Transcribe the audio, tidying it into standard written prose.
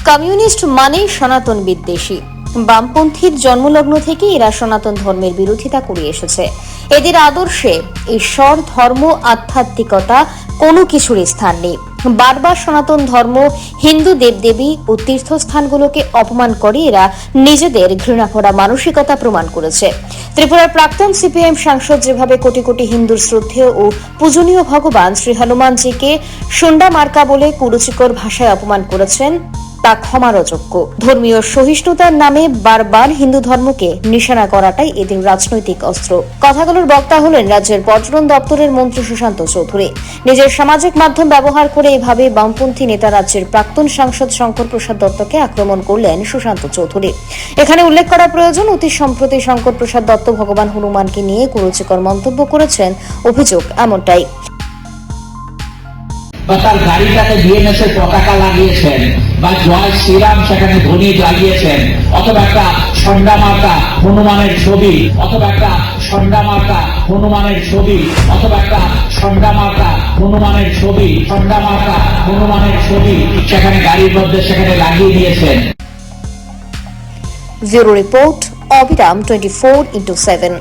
Communist মানেই সনাতন বিদ্বেষী। বামপন্থীর জন্মলগ্ন থেকে এরা সনাতন ধর্মের বিরোধিতা করে এসেছে। এদের আদর্শে ঈশ্বর, ধর্ম, আধ্যাত্মিকতা কোনো কিছুর স্থান নেই। বারবার সনাতন ধর্ম, হিন্দু দেবদেবী ও তীর্থস্থানগুলোকে অপমান করে এরা নিজেদের ঘৃণা করা মানসিকতা প্রমাণ করেছে। ত্রিপুরার প্রাক্তন সিপিএম সাংসদ যেভাবে কোটি কোটি হিন্দুর শ্রদ্ধেয় ও পূজনীয় ভগবান শ্রী হনুমানজিকে শুন্ডা মার্কা বলে কুরুচিকর ভাষায় অপমান করেছেন, তা ক্ষমার অযোগ্য। ধর্মীয় সহিষ্ণুতার নামে বারবার হিন্দু ধর্মকে নিশানা করাটাই এদের রাজনৈতিক অস্ত্র। কথাগুলোর বক্তা হলেন রাজ্যের পর্যটন দপ্তরের মন্ত্রী সুশান্ত চৌধুরী। নিজের সামাজিক মাধ্যম ব্যবহার করে এভাবে বামপন্থী নেতা রাজ্যের প্রাক্তন সাংসদ শঙ্কর প্রসাদ দত্তকে আক্রমণ করলেন সুশান্ত চৌধুরী। এখানে উল্লেখ করা প্রয়োজন, অতি সম্প্রতি শঙ্কর প্রসাদ দত্ত ভগবান হনুমানকে নিয়ে কুরুচিকর মন্তব্য করেছেন। অভিযোগ এমনটাই। বা তার গাড়িটাতে বিএনএস এর পতাকা লাগিয়েছেন, বা জয় শ্রীরাম সেখানে ধ্বনি লাগিয়েছেন, অথবা একটা সন্ডা মার্কা হনুমানের ছবি, অথবা একটা সন্ডা মার্কা হনুমানের ছবি, অথবা একটা সন্ডা মার্কা হনুমানের ছবি, সন্ডা মার্কা হনুমানের ছবি সেখানে গাড়ির মধ্যে সেখানে লাগিয়ে দিয়েছেন। ব্যুরো রিপোর্ট, অবিরাম 24x7।